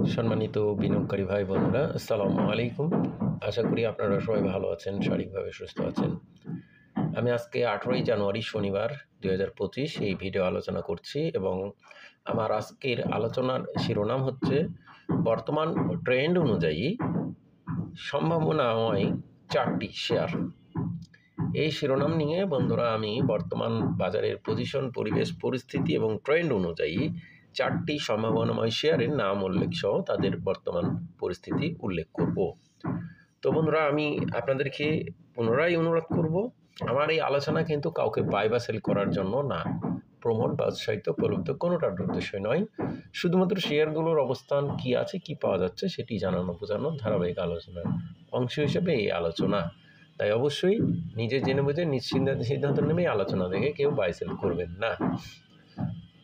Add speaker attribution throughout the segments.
Speaker 1: সম্মানিত বিনিয়োগকারী ভাই বোনেরা, আসসালামু আলাইকুম। আশা করি আপনারা সবাই ভালো আছেন, শারীরিকভাবে সুস্থ আছেন। আমি আজকে 18ই জানুয়ারি শনিবার 2025 এই ভিডিও আলোচনা করছি এবং আমার আজকের আলোচনার শিরোনাম হচ্ছে বর্তমান ট্রেন্ড অনুযায়ী সম্ভাবনাময় 4টি শেয়ার। এই শিরোনাম নিয়ে বন্ধুরা আমি বর্তমান বাজারের পজিশন, পরিবেশ, পরিস্থিতি এবং ট্রেন্ড অনুযায়ী 4টি সম্ভাবনাময় শেয়ারের নাম উল্লেখ সহ তাদের বর্তমান পরিস্থিতি উল্লেখ করব। তো বন্ধুরা আমি আপনাদেরকে পুনরায় অনুরোধ করব, আমার এই আলোচনা কিন্তু কাউকে বাই বা সেল করার জন্য না, প্রমোট বা উৎসাহিত প্রলুব্ধ কোনোটার উদ্দেশ্য নয়। শুধুমাত্র শেয়ারগুলোর অবস্থান কি আছে, কি পাওয়া যাচ্ছে সেটি জানানো বোঝানোর ধারাবাহিক আলোচনার অংশ হিসেবে এই আলোচনা। তাই অবশ্যই নিজে জেনে বুঝে সিদ্ধান্ত নেমে আলোচনা দেখে কেউ বাই সেল করবেন না।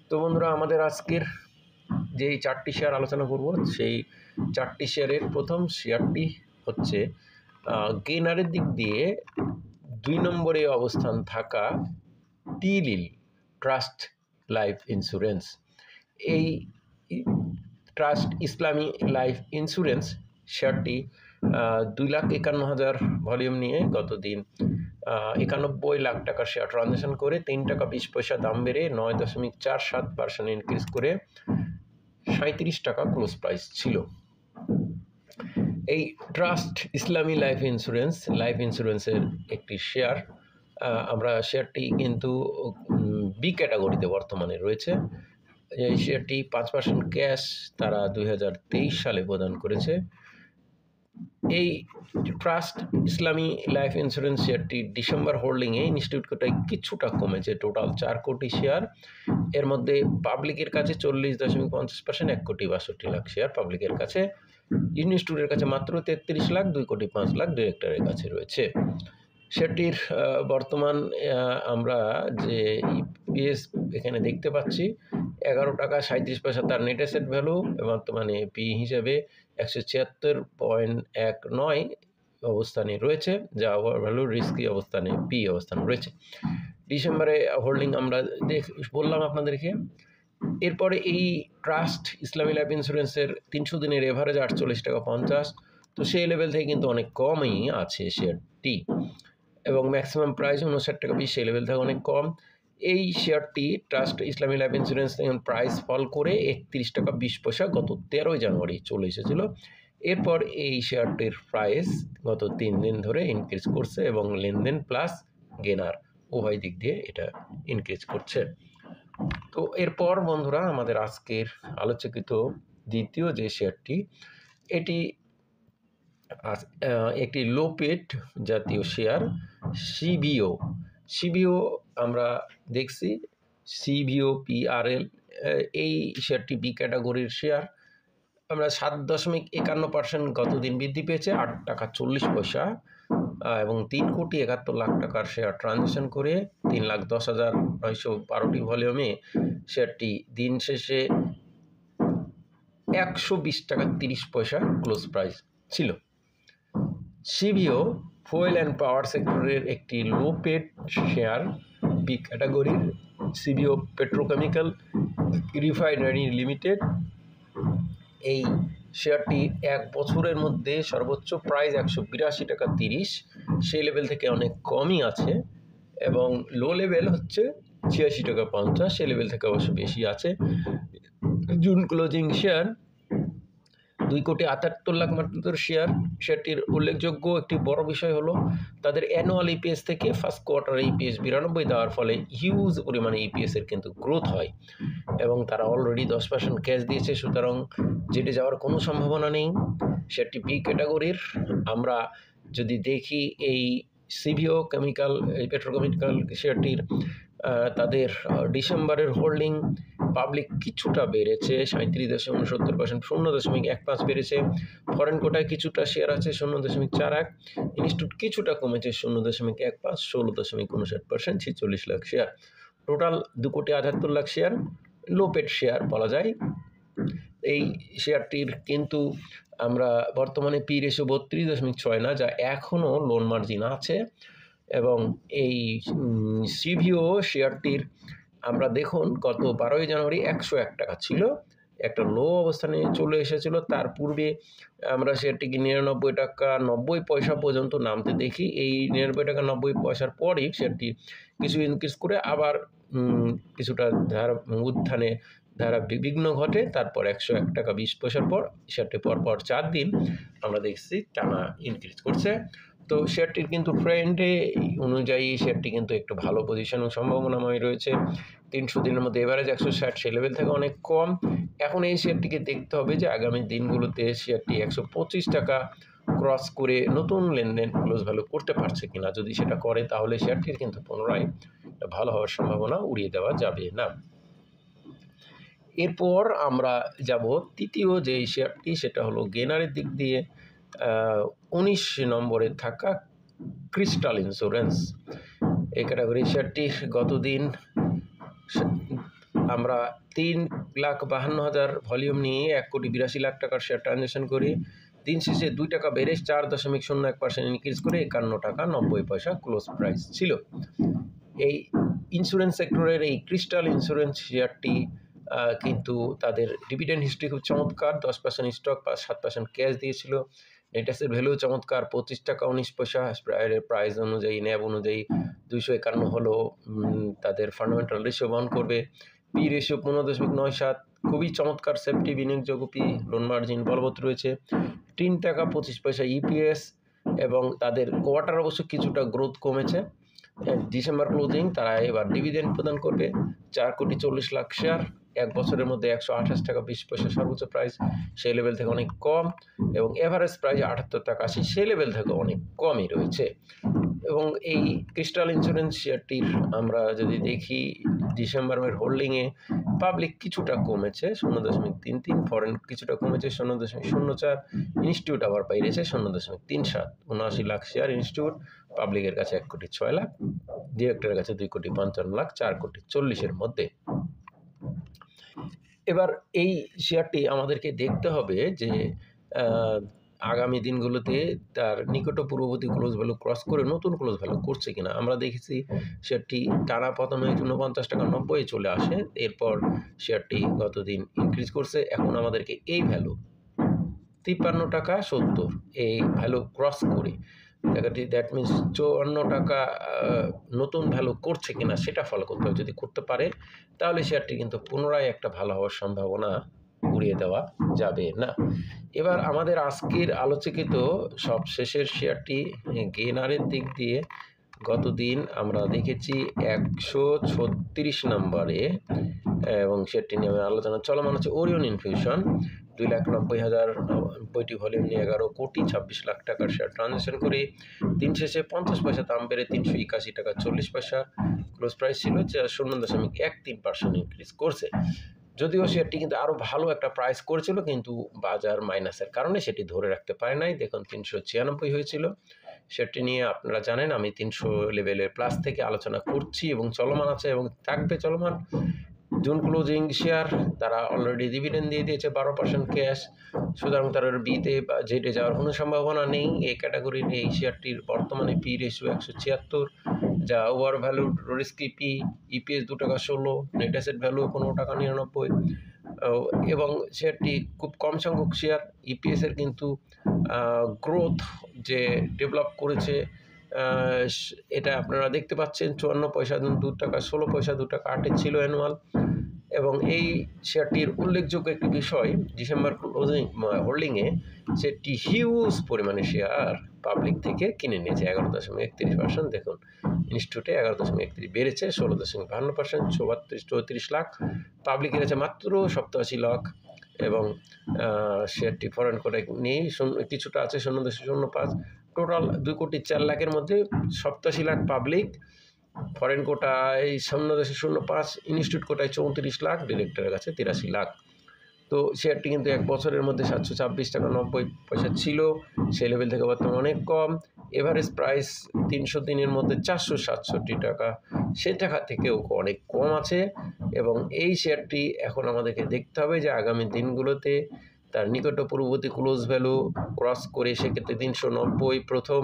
Speaker 1: তো বন্ধুরা আমাদের আজকের যেই 4টি শেয়ার আলোচনা করব, সেই 4টি শেয়ারের প্রথম শেয়ারটি হচ্ছে গেইনারের দিক দিয়ে 2 নম্বরে অবস্থান থাকা টিলিল ট্রাস্ট লাইফ ইন্স্যুরেন্স। এই ট্রাস্ট ইসলামী লাইফ ইন্স্যুরেন্স শেয়ারটি 2,51,000 ভলিউম নিয়ে গত দিন 91 লাখ টাকার শেয়ার ট্রানজ্যাকশন করে 3 টাকা 20 পয়সা দাম বেড়ে 9.47% ইনক্রিজ করে 37 টাকা ক্লোজ প্রাইস ছিল। এই ট্রাস্ট ইসলামী লাইফ ইন্স্যুরেন্সের একটি শেয়ার। আমরা শেয়ারটি কিন্তু বি ক্যাটাগরিতে বর্তমানে রয়েছে। এই শেয়ারটি 5% ক্যাশ তারা 2023 সালে প্রদান করেছে। এই ট্রাস্ট ইসলামী লাইফ ইন্স্যুরেন্স শেয়ারটি ডিসেম্বর হোল্ডিংয়ে ইনস্টিটিউট কোটায় কিছুটা কমেছে, টোটাল 4 কোটি শেয়ার। এর মধ্যে পাবলিকের কাছে 40.50%, 1 কোটি 62 লাখ শেয়ার পাবলিকের কাছে, ইনস্টিটিউটের কাছে মাত্র 33 লাখ, 2 কোটি 5 লাখ ডিরেক্টরের কাছে রয়েছে। শেয়ারটির বর্তমান আমরা যে ইপিএস এখানে দেখতে পাচ্ছি 11 টাকা 37 পয়সা তার নেট অ্যাসেট ভ্যালু, বর্তমানে পি হিসাবে 176.19 অবস্থানে রয়েছে, যা ওভার ভ্যালু রিস্কি অবস্থানে পি অবস্থান রয়েছে। ডিসেম্বরে হোল্ডিং আমরা বললাম আপনাদেরকে। এরপরে এই ট্রাস্ট ইসলামী লাইফ ইন্স্যুরেন্সের 300 দিনের এভারেজ 48 টাকা 50, তো সেই লেভেল থেকে কিন্তু অনেক কমই আছে শেয়ারটি, এবং ম্যাক্সিমাম প্রাইস 59 টাকা 20, সেই লেভেল থেকে অনেক কম। এই শেয়ারটি ট্রাস্ট ইসলামী লাইফ ইন্স্যুরেন্স প্রাইস ফল করে 31 টাকা 20 পয়সা গত 13 জানুয়ারি চলে এসেছিল। এরপর এই শেয়ারটির প্রাইস গত 3 দিন ধরে ইনক্রিজ করছে এবং লেনদেন প্লাস গেনার উভয় দিক দিয়ে এটা ইনক্রিজ করছে। তো এরপর বন্ধুরা আমাদের আজকের আলোচকিত দ্বিতীয় যে শেয়ারটি, এটি একটি লো পেড জাতীয় শেয়ার সিভিও আমরা দেখছি সিভিও পিআরএল। এই শেয়ারটি বি ক্যাটাগরির শেয়ার। আমরা 7.51% গত দিন বৃদ্ধি পেয়েছে 8 টাকা 40 পয়সা এবং 3 কোটি 71 লাখ টাকার শেয়ার ট্রানজ্যাকশন করে 3,10,912টি ভলিউমে শেয়ারটি দিন শেষে 120 টাকা 30 পয়সা ক্লোজ প্রাইস ছিল। সিভিও ফুয়েল অ্যান্ড পাওয়ার সেক্টরের একটি লো পেড শেয়ার, বি ক্যাটাগরির সিভিও পেট্রোকেমিক্যাল রিফাইনারি লিমিটেড। এই শেয়ারটি 1 বছরের মধ্যে সর্বোচ্চ প্রাইস 182 টাকা 30, সেই লেভেল থেকে অনেক কমই আছে, এবং লো লেভেল হচ্ছে 86 টাকা 50, সেই লেভেল থেকে অবশ্য বেশি আছে। জুন ক্লোজিং শেয়ার 2 কোটি 78 লাখ মাত্র শেয়ার। শেয়ারটির উল্লেখযোগ্য একটি বড় বিষয় হলো তাদের অ্যানুয়াল ইপিএস থেকে ফার্স্ট কোয়ার্টার ইপিএস 92 দেওয়ার ফলে হিউজ পরিমাণে ইপিএসের কিন্তু গ্রোথ হয়, এবং তারা অলরেডি 10% ক্যাশ দিয়েছে, সুতরাং জেটে যাওয়ার কোনো সম্ভাবনা নেই। শেয়ারটি বি ক্যাটাগরির। আমরা যদি দেখি এই সিভিও পেট্রোকেমিক্যাল শেয়ারটির তাদের ডিসেম্বরের হোল্ডিং পাবলিক কিছুটা বেড়েছে 37.69%, 0.15 বেড়েছে। ফরেন কোটায় কিছুটা শেয়ার আছে 0.41, ইনস্টিটিউট কিছুটা কমেছে 0.15, 16.59%, 46 লাখ শেয়ার। টোটাল 2 কোটি 78 lakh share, low paid share বলা যায়। এই শেয়ারটির কিন্তু আমরা বর্তমানে পি রেশিও 32.6 না, যা এখনও লোন মার্জিন আছে। এবং এই সিভিও শেয়ারটির আমরা দেখুন গত 12 জানুয়ারি 101 টাকা ছিল, একটা লো অবস্থানে চলে এসেছিল। তার পূর্বে আমরা শেয়ারটিকে 99 টাকা 90 পয়সা পর্যন্ত নামতে দেখি। এই 99 টাকা 90 পয়সার পরেই শেয়ারটি কিছু ইনক্রিজ করে আবার কিছুটা উত্থানে বিঘ্ন ঘটে। তারপর 101 টাকা 20 পয়সার পর শেয়ারটি পরপর 4 দিন আমরা দেখছি টানা ইনক্রিজ করছে। তো শেয়ারটির কিন্তু ট্রেন্ডে অনুযায়ী শেয়ারটি কিন্তু একটু ভালো পজিশন ও সম্ভাবনাময় রয়েছে। 300 দিনের মধ্যে এভারেজ 160 সেই লেভেল থেকে অনেক কম। এখন এই শেয়ারটিকে দেখতে হবে যে আগামী দিনগুলোতে শেয়ারটি 125 টাকা ক্রস করে নতুন লেনদেন ক্লোজ ভ্যালু করতে পারছে কিনা। যদি সেটা করে তাহলে শেয়ারটির কিন্তু পুনরায় ভালো হওয়ার সম্ভাবনা উড়িয়ে দেওয়া যাবে না। এরপর আমরা যাব তৃতীয় যে শেয়ারটি, সেটা হলো গেনারের দিক দিয়ে 19 নম্বরে থাকা ক্রিস্টাল ইন্স্যুরেন্স। এই ক্যাটাগরি শেয়ারটি গতদিন আমরা 3,52,000 ভলিউম নিয়ে 1,82,00,000 টাকার শেয়ার ট্রানজ্যাকশন করি। দিন শেষে 2 টাকা বেড়ে 4.01% ইনক্রিজ করে 51 টাকা 90 পয়সা ক্লোজ প্রাইস ছিল। এই ইন্স্যুরেন্স সেক্টরের এই ক্রিস্টাল ইন্স্যুরেন্স শেয়ারটি কিন্তু তাদের ডিভিডেন্ড হিস্ট্রি খুব চমৎকার। 10% স্টক, 7% ক্যাশ দিয়েছিল। নেট অ্যাসেট ভ্যালু চমৎকার, 25 টাকা 19 পয়সা। প্রাইস অনুযায়ী ন্যাব অনুযায়ী 251 হলো তাদের ফান্ডামেন্টাল রেশিও বহন করবে। পি রেশিও 15.97, খুবই চমৎকার সেফটি বিনিয়োগযোগ্য পি। লোন মার্জিন বলবৎ রয়েছে। 3 টাকা 25 পয়সা ইপিএস, এবং তাদের কোয়ার্টার অবশ্য কিছুটা গ্রোথ কমেছে। ডিসেম্বর ক্লোজিং তারা এবার ডিভিডেন্ড প্রদান করবে। 4,40,00,000 শেয়ার, 1 বছরের মধ্যে 128 টাকা 20 পয়সা সর্বোচ্চ প্রাইস, সেই লেভেল থেকে অনেক কম। এবং এভারেজ প্রাইস 78 টাকা 80, সেই লেভেল থেকে অনেক কমই রয়েছে। এবং এই ক্রিস্টাল ইন্স্যুরেন্স শেয়ারটির আমরা যদি দেখি ডিসেম্বরের হোল্ডিংয়ে পাবলিক কিছুটা কমেছে 0.33, ফরেন কিছুটা কমেছে 0.04, ইনস্টিটিউট আবার বাইরেছে 0.37। 79 লাখ শেয়ার ইনস্টিটিউট, পাবলিকের কাছে 1,06,00,000, ডিরেক্টরের কাছে 2,55,00,000, 4,40,00,000 মধ্যে। এবার এই শেয়ারটি আমাদেরকে দেখতে হবে যে আগামী দিনগুলোতে তার নিকট পূর্ববর্তী ক্লোজ ভ্যালু ক্রস করে নতুন ক্লোজ ভ্যালু করছে কিনা। আমরা দেখেছি শেয়ারটি টানা পতন হয়ে 49 টাকা 90 চলে আসে, এরপর শেয়ারটি গতদিন ইনক্রিজ করছে। এখন আমাদেরকে এই ভ্যালু 53 টাকা 70 এই ভ্যালু ক্রস করে দেখাটি, দ্যাট মিনস 54 টাকা নতুন ভ্যালু করছে কিনা সেটা ফলো করতে হবে। যদি করতে পারে তাহলে শেয়ারটি কিন্তু পুনরায় একটা ভালো হওয়ার সম্ভাবনা উড়িয়ে দেওয়া যাবে না। এবার আমাদের আজকের আলোচিত সবশেষের শেয়ারটি গেনারের দিক দিয়ে গতদিন আমরা দেখেছি 136 নম্বরে, এবং শেয়ারটি নিয়ে আলোচনা চলমান আছে। ওরিয়ন ইনফিউশন 2,90,000 বইটি ভলিউম নিয়ে 11,26,00,000 টাকার শেয়ার ট্রানজ্যাকশন করে দিন শেষে 50 পয়সা দাম বেড়ে 381 টাকা 40 পয়সা ক্লোজ প্রাইস ছিল, যা 0.13% ইনক্রিজ করছে। যদিও শেয়ারটি কিন্তু আরও ভালো একটা প্রাইস করেছিল, কিন্তু বাজার মাইনাসের কারণে সেটি ধরে রাখতে পারে নাই। দেখুন 396 হয়েছিল। শেয়ারটি নিয়ে আপনারা জানেন আমি 300 লেভেলের প্লাস থেকে আলোচনা করছি এবং চলমান আছে এবং থাকবে চলমান। জুন ক্লোজিং শেয়ার, তারা অলরেডি ডিভিডেন্ড দিয়ে দিয়েছে 12% ক্যাশ, সুতরাং তার বিতে বা জেটে যাওয়ার কোনো সম্ভাবনা নেই। এই ক্যাটাগরির এই শেয়ারটির বর্তমানে পি রেশিও 176, যা over value risky P. EPS 2 টাকা 16, নেট অ্যাসেট ভ্যালু 15 টাকা 99, এবং শেয়ারটি খুব কম সংখ্যক শেয়ার। ইপিএসের কিন্তু গ্রোথ যে ডেভেলপ করেছে এটা আপনারা দেখতে পাচ্ছেন। 54 পয়সা 2 টাকা 16 পয়সা 2 টাকা 8 ছিল অ্যানুয়াল। এবং এই শেয়ারটির উল্লেখযোগ্য একটি বিষয়, ডিসেম্বর ক্লোজিং হোল্ডিংয়ে সেটি হিউজ পরিমাণে শেয়ার পাবলিক থেকে কিনে নিয়েছে 11.31%। দেখুন ইনস্টিটিউটে 11.31 বেড়েছে 16.52%, 34 লাখ। পাবলিকের আছে মাত্র 87 লাখ, এবং শেয়ারটি ফরেন করে নেই, কিছুটা আছে 0.05। টোটাল 2,04,00,000 মধ্যে 87 লাখ পাবলিক, ফরেন কোটায় 0.05, ইনস্টিটিউট কোটায় 34 লাখ, ডিরেক্টরের কাছে 83 লাখ। তো শেয়ারটি কিন্তু 1 বছরের মধ্যে 726 টাকা 90 পয়সা ছিল, সেই লেভেল থেকে বর্তমানে অনেক কম। এভারেজ প্রাইস 300 দিনের মধ্যে 467 টাকা, সে টাকা থেকেও অনেক কম আছে। এবং এই শেয়ারটি এখন আমাদেরকে দেখতে হবে যে আগামী দিনগুলোতে তার নিকট পূর্ববর্তী ক্লোজ ভ্যালু ক্রস করে সেক্ষেত্রে 390 প্রথম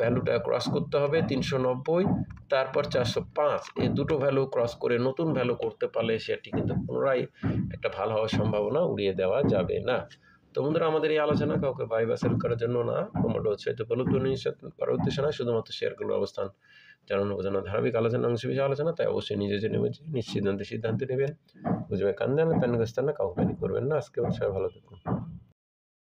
Speaker 1: ভ্যালুটা ক্রস করতে হবে 390, তারপর 405, এই দুটো ভ্যালু ক্রস করে নতুন ভ্যালু করতে পারলে শেয়ারটি কিন্তু পুনরায় একটা ভালো হওয়ার সম্ভাবনা উড়িয়ে দেওয়া যাবে না। তো বন্ধুরা, আমাদের এই আলোচনা কাউকে বাই বা সেল করার জন্য না, প্রমোট উৎসাহিত করার উদ্দেশ্য নয়, শুধুমাত্র শেয়ারগুলোর অবস্থান জানানো বোঝানো ধারাবাহিক আলোচনা অংশ বিশেষ আলোচনা, তাই অবশ্যই নিজে জেনে বুঝে নিশ্চিন্তে সিদ্ধান্ত নেবেন। বুঝবে কান জানা তেন কাউকে করবেন না। আজকে সবাই ভালো থাকুন।